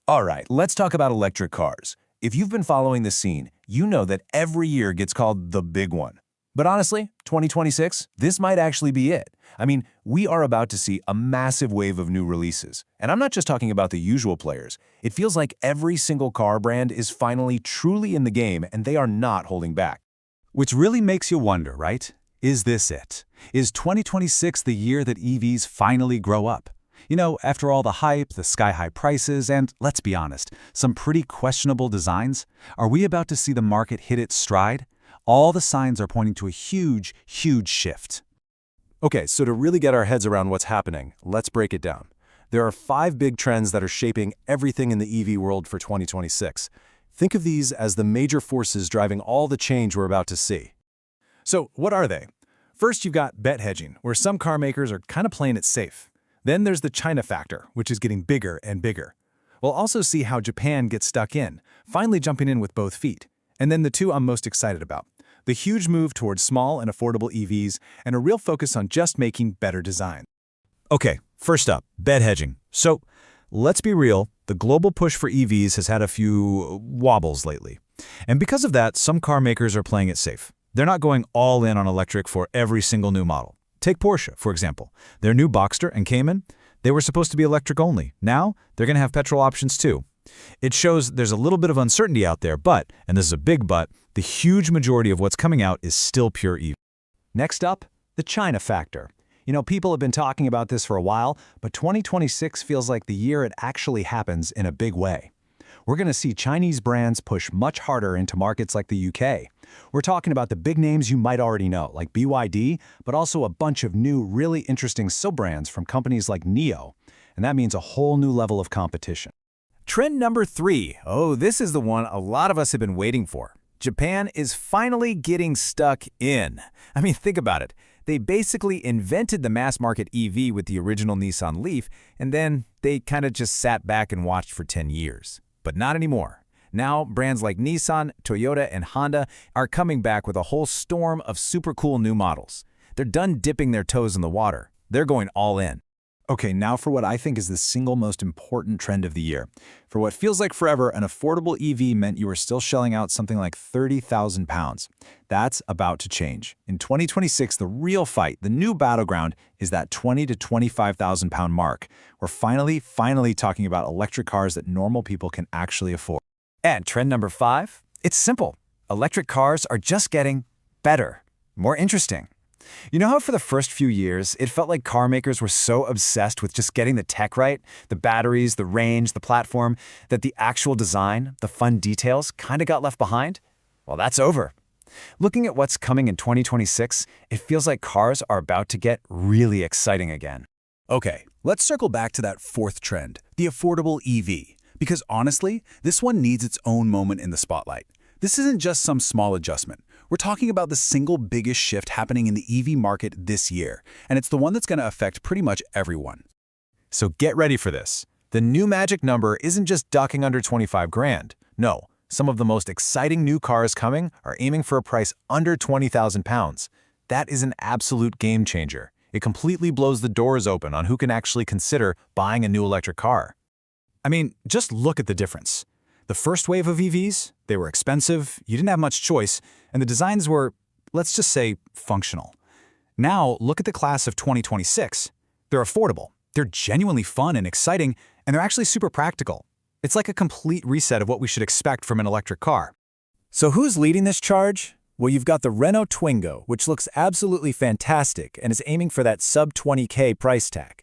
All right, let's talk about electric cars. If you've been following the scene, you know that every year gets called the big one. But honestly, 2026, this might actually be it. I mean, we are about to see a massive wave of new releases. And I'm not just talking about the usual players. It feels like every single car brand is finally truly in the game and they are not holding back. Which really makes you wonder, right? Is this it? Is 2026 the year that EVs finally grow up? You know, after all the hype, the sky-high prices, and, let's be honest, some pretty questionable designs, are we about to see the market hit its stride? All the signs are pointing to a huge, huge shift. Okay, so to really get our heads around what's happening, let's break it down. There are 5 big trends that are shaping everything in the EV world for 2026. Think of these as the major forces driving all the change we're about to see. So what are they? First, you've got bet hedging, where some car makers are kind of playing it safe. Then there's the China factor, which is getting bigger and bigger. We'll also see how Japan gets stuck in, finally jumping in with both feet. And then the two I'm most excited about: the huge move towards small and affordable EVs and a real focus on just making better design. Okay, first up, bet hedging. So, let's be real, the global push for EVs has had a few wobbles lately. And because of that, some car makers are playing it safe. They're not going all in on electric for every single new model. Take Porsche, for example. Their new Boxster and Cayman, they were supposed to be electric only. Now, they're going to have petrol options too. It shows there's a little bit of uncertainty out there, but, and this is a big but, the huge majority of what's coming out is still pure EV. Next up, the China factor. You know, people have been talking about this for a while, but 2026 feels like the year it actually happens in a big way. We're going to see Chinese brands push much harder into markets like the UK. We're talking about the big names you might already know, like BYD, but also a bunch of new, really interesting sub-brands from companies like NIO. And that means a whole new level of competition. Trend number 3. Oh, this is the one a lot of us have been waiting for. Japan is finally getting stuck in. I mean, think about it. They basically invented the mass-market EV with the original Nissan Leaf, and then they kind of just sat back and watched for 10 years. But not anymore. Now, brands like Nissan, Toyota, and Honda are coming back with a whole storm of super cool new models. They're done dipping their toes in the water. They're going all in. Okay, now for what I think is the single most important trend of the year. For what feels like forever, an affordable EV meant you were still shelling out something like £30,000. That's about to change. In 2026, the real fight, the new battleground, is that £20,000 to £25,000 mark. We're finally talking about electric cars that normal people can actually afford. And trend number 5? It's simple. Electric cars are just getting better, more interesting. You know how for the first few years, it felt like car makers were so obsessed with just getting the tech right, the batteries, the range, the platform, that the actual design, the fun details, kind of got left behind? Well, that's over. Looking at what's coming in 2026, it feels like cars are about to get really exciting again. Okay, let's circle back to that 4th trend, the affordable EV. Because honestly, this one needs its own moment in the spotlight. This isn't just some small adjustment. We're talking about the single biggest shift happening in the EV market this year, and it's the one that's going to affect pretty much everyone. So get ready for this. The new magic number isn't just ducking under 25 grand. No, some of the most exciting new cars coming are aiming for a price under £20,000. That is an absolute game changer. It completely blows the doors open on who can actually consider buying a new electric car. I mean, just look at the difference. The first wave of EVs, they were expensive, you didn't have much choice, and the designs were, let's just say, functional. Now, look at the class of 2026. They're affordable, they're genuinely fun and exciting, and they're actually super practical. It's like a complete reset of what we should expect from an electric car. So who's leading this charge? Well, you've got the Renault Twingo, which looks absolutely fantastic and is aiming for that sub-20K price tag.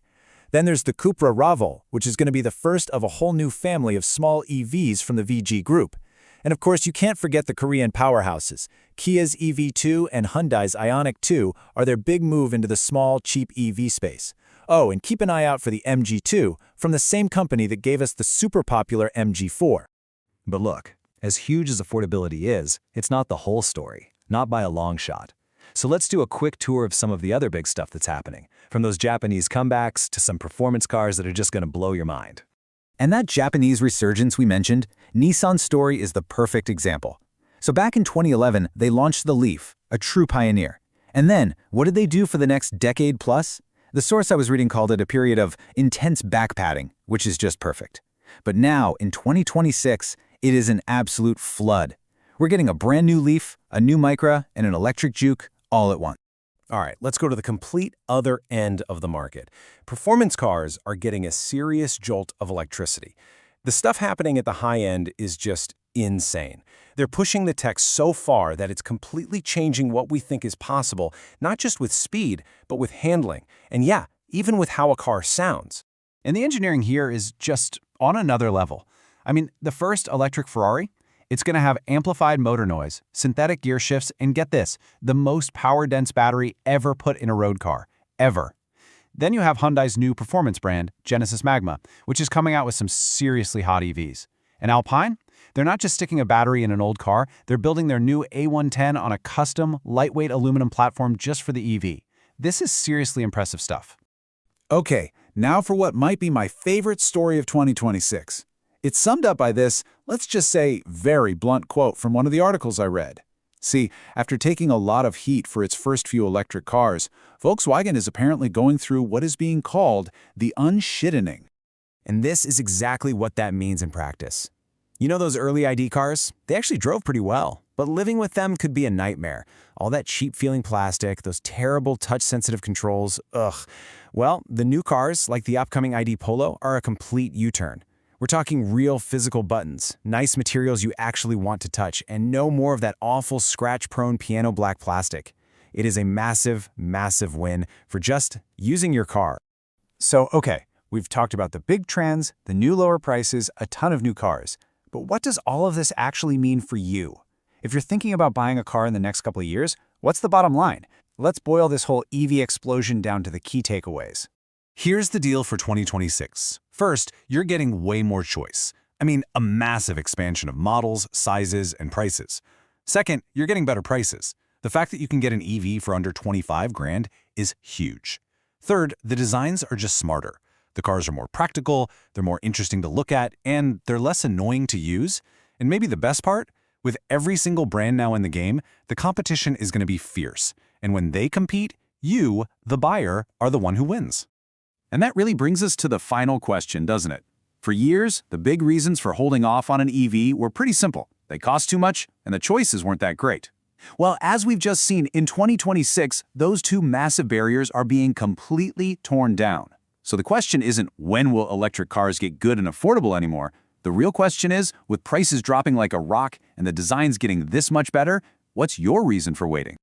Then there's the Cupra Raval, which is going to be the first of a whole new family of small EVs from the VG Group. And of course, you can't forget the Korean powerhouses. Kia's EV2 and Hyundai's Ioniq 2 are their big move into the small, cheap EV space. Oh, and keep an eye out for the MG2 from the same company that gave us the super popular MG4. But look, as huge as affordability is, it's not the whole story, not by a long shot. So let's do a quick tour of some of the other big stuff that's happening, from those Japanese comebacks to some performance cars that are just going to blow your mind. And that Japanese resurgence we mentioned, Nissan's story is the perfect example. So back in 2011, they launched the Leaf, a true pioneer. And then, what did they do for the next decade plus? The source I was reading called it a period of intense backpatting, which is just perfect. But now, in 2026, it is an absolute flood. We're getting a brand new Leaf, a new Micra, and an electric Juke all at once. All right, let's go to the complete other end of the market. Performance cars are getting a serious jolt of electricity. The stuff happening at the high end is just insane. They're pushing the tech so far that it's completely changing what we think is possible, not just with speed, but with handling. And yeah, even with how a car sounds. And the engineering here is just on another level. I mean, the first electric Ferrari, it's going to have amplified motor noise, synthetic gear shifts, and get this, the most power-dense battery ever put in a road car, ever. Then you have Hyundai's new performance brand, Genesis Magma, which is coming out with some seriously hot EVs. And Alpine? They're not just sticking a battery in an old car, they're building their new A110 on a custom, lightweight aluminum platform just for the EV. This is seriously impressive stuff. Okay, now for what might be my favorite story of 2026. It's summed up by this, let's just say, very blunt quote from one of the articles I read. See, after taking a lot of heat for its first few electric cars, Volkswagen is apparently going through what is being called the unshittening. And this is exactly what that means in practice. You know those early ID cars? They actually drove pretty well, but living with them could be a nightmare. All that cheap-feeling plastic, those terrible touch-sensitive controls, ugh. Well, the new cars, like the upcoming ID Polo, are a complete U-turn. We're talking real physical buttons, nice materials you actually want to touch, and no more of that awful scratch-prone piano black plastic. It is a massive, massive win for just using your car. So, okay, we've talked about the big trends, the new lower prices, a ton of new cars. But what does all of this actually mean for you? If you're thinking about buying a car in the next couple of years, what's the bottom line? Let's boil this whole EV explosion down to the key takeaways. Here's the deal for 2026. First, you're getting way more choice. I mean, a massive expansion of models, sizes, and prices. Second, you're getting better prices. The fact that you can get an EV for under 25 grand is huge. Third, the designs are just smarter. The cars are more practical, they're more interesting to look at, and they're less annoying to use. And maybe the best part? With every single brand now in the game, the competition is going to be fierce. And when they compete, you, the buyer, are the one who wins. And that really brings us to the final question, doesn't it? For years, the big reasons for holding off on an EV were pretty simple. They cost too much, and the choices weren't that great. Well, as we've just seen, in 2026, those two massive barriers are being completely torn down. So the question isn't when will electric cars get good and affordable anymore? The real question is, with prices dropping like a rock and the designs getting this much better, what's your reason for waiting?